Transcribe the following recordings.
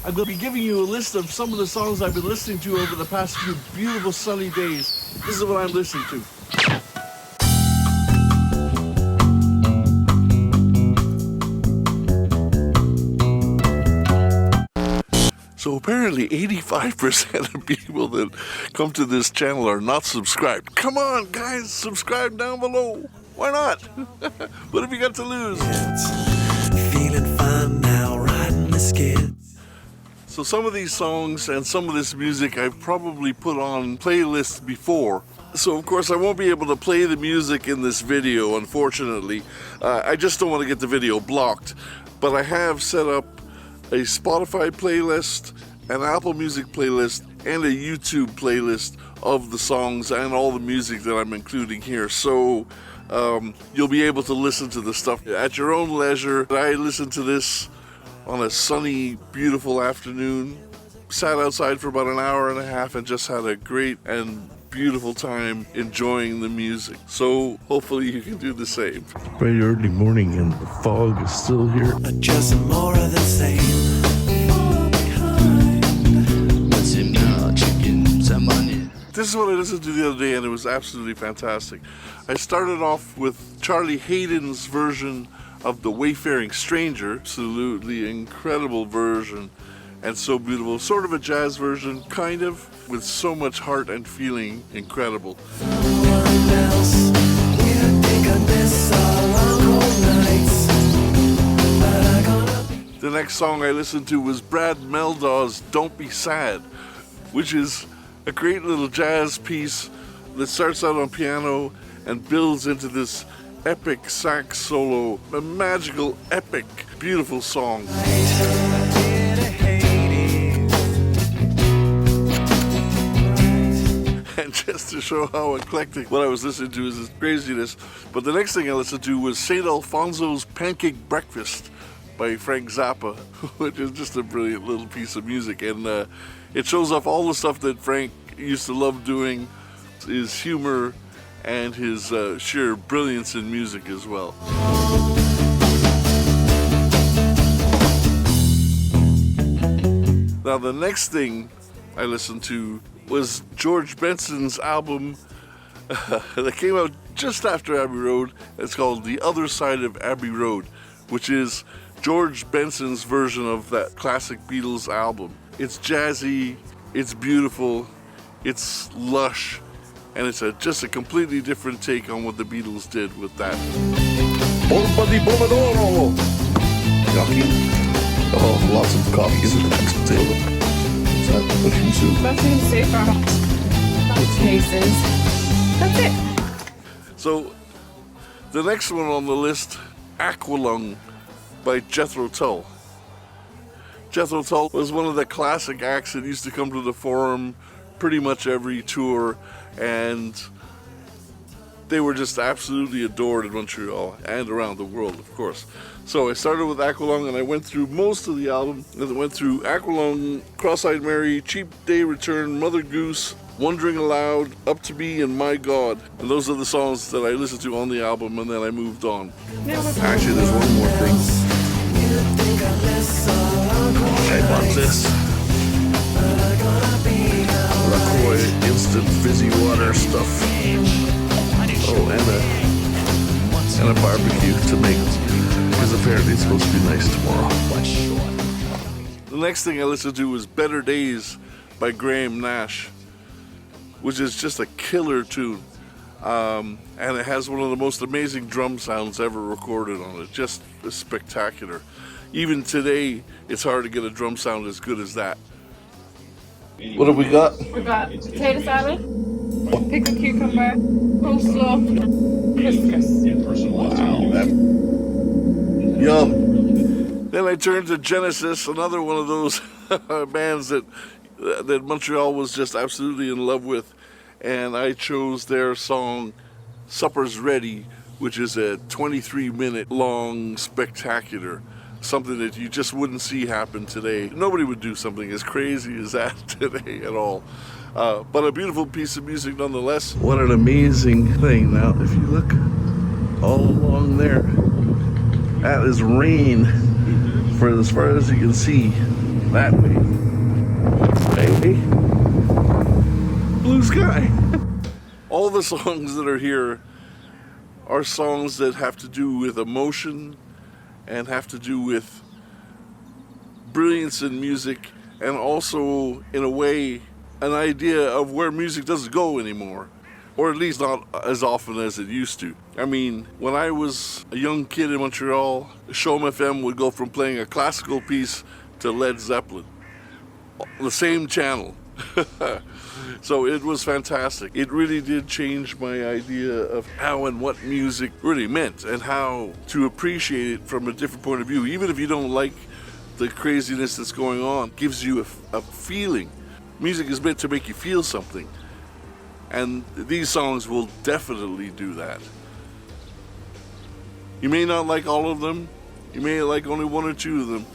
I'm going to be giving you a list of some of the songs I've been listening to over the past few beautiful sunny days. This is what I'm listening to. So apparently 85% of people that come to this channel are not subscribed. Come on, guys, subscribe down below. Why not? What have you got to lose? Feeling fine now, riding the skid. So some of these songs and some of this music I've probably put on playlists before. So of course I won't be able to play the music in this video, unfortunately. I just don't want to get the video blocked. But I have set up a Spotify playlist, an Apple Music playlist, and a YouTube playlist of the songs and all the music that I'm including here. So you'll be able to listen to the stuff at your own leisure. I listened to this on a sunny, beautiful afternoon. Sat outside for about an hour and a half and just had a great and beautiful time enjoying the music. So hopefully you can do the same. Bright early morning and the fog is still here. Just more of the same. This is what I listened to the other day and it was absolutely fantastic. I started off with Charlie Hayden's version of The Wayfaring Stranger. Absolutely incredible version and so beautiful. Sort of a jazz version, kind of, with so much heart and feeling. Incredible. The next song I listened to was Brad Meldaw's Don't Be Sad, which is a great little jazz piece that starts out on piano and builds into this epic sax solo, a magical, epic, beautiful song. And just to show how eclectic what I was listening to is this craziness. But the next thing I listened to was St. Alfonso's Pancake Breakfast by Frank Zappa, which is just a brilliant little piece of music. And it shows off all the stuff that Frank used to love doing, his humor and his sheer brilliance in music as well. Now the next thing I listened to was George Benson's album that came out just after Abbey Road. It's called The Other Side of Abbey Road, which is George Benson's version of that classic Beatles album. It's jazzy, it's beautiful, it's lush, and it's just a completely different take on what the Beatles did with that. Oh, lots of coffee is the next table. Is that mushroom soup? Mushroom soup or hot cases. That's it. So, the next one on the list, Aqualung by Jethro Tull. Jethro Tull was one of the classic acts that used to come to the Forum pretty much every tour, and they were just absolutely adored in Montreal and around the world, of course. So I started with Aqualung and I went through most of the album. And I went through Aqualung, Cross-Eyed Mary, Cheap Day Return, Mother Goose, Wondering Aloud, Up to Me, and My God. And those are the songs that I listened to on the album, and then I moved on. Actually, there's one more thing. I bought this LaCroix instant fizzy water stuff. Oh, and a barbecue to make, because apparently it's supposed to be nice tomorrow. The next thing I listened to was Better Days by Graham Nash, which is just a killer tune. And it has one of the most amazing drum sounds ever recorded on it. Just spectacular. Even today, it's hard to get a drum sound as good as that. What have we got? We've got potato salad, pickled cucumber, coleslaw, couscous. Wow. Yum. Then I turned to Genesis, another one of those bands that Montreal was just absolutely in love with. And I chose their song, Supper's Ready, which is a 23-minute long spectacular. Something that you just wouldn't see happen today. Nobody would do something as crazy as that today at all. But a beautiful piece of music nonetheless. What an amazing thing. Now, if you look all along there, that is rain for as far as you can see. that way. Baby. Blue sky. All the songs that are here are songs that have to do with emotion and have to do with brilliance in music, and also, in a way, an idea of where music doesn't go anymore, or at least not as often as it used to. I mean, when I was a young kid in Montreal, Shom FM would go from playing a classical piece to Led Zeppelin. The same channel. So it was fantastic. It really did change my idea of how and what music really meant, and how to appreciate it from a different point of view. Even if you don't like the craziness that's going on, it gives you a feeling. Music is meant to make you feel something. And these songs will definitely do that. You may not like all of them, you may like only one or two of them,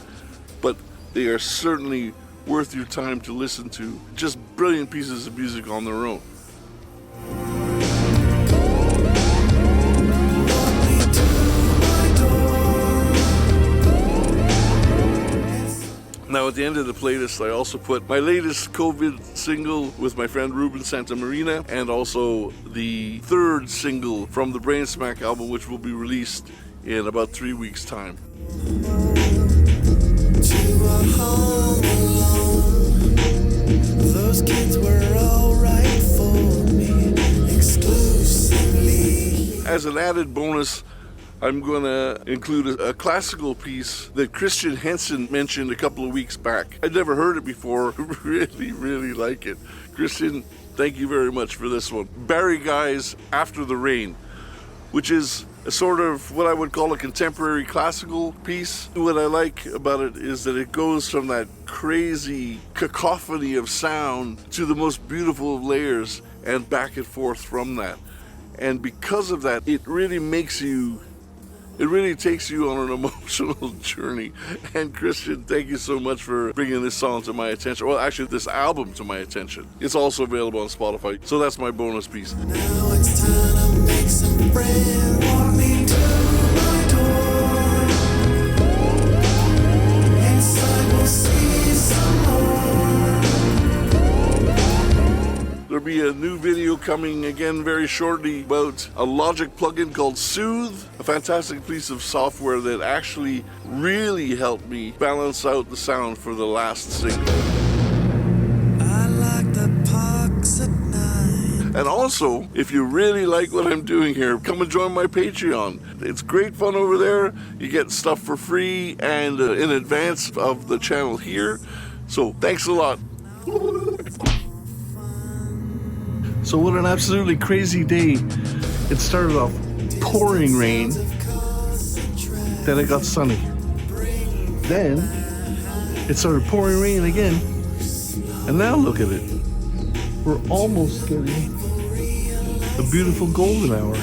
but they are certainly worth your time to listen to. Just brilliant pieces of music on their own. Now at the end of the playlist, I also put my latest COVID single with my friend Ruben Santamarina, and also the third single from the Brainsmack album, which will be released in about 3 weeks' time. Those kids were all right for me exclusively. As an added bonus, I'm going to include a classical piece that Christian Henson mentioned a couple of weeks back. I'd never heard it before. Really, really like it. Christian, thank you very much for this one. Barry Guy's After the Rain, which is a sort of what I would call a contemporary classical piece. What I like about it is that it goes from that crazy cacophony of sound to the most beautiful of layers and back and forth from that. And because of that, it really takes you on an emotional journey. And Christian, thank you so much for bringing this song to my attention. Well, actually, this album to my attention. It's also available on Spotify. So that's my bonus piece. Now it's time to make some friends. Walk me to my door. Inside we'll see some more. There'll be a new video coming again very shortly about a Logic plugin called Soothe, a fantastic piece of software that actually really helped me balance out the sound for the last single. I like the parks at night. And also, if you really like what I'm doing here, come and join my Patreon. It's great fun over there. You get stuff for free and in advance of the channel here. So thanks a lot. So what an absolutely crazy day. It started off pouring rain, then it got sunny. Then it started pouring rain again, and now look at it. We're almost getting a beautiful golden hour.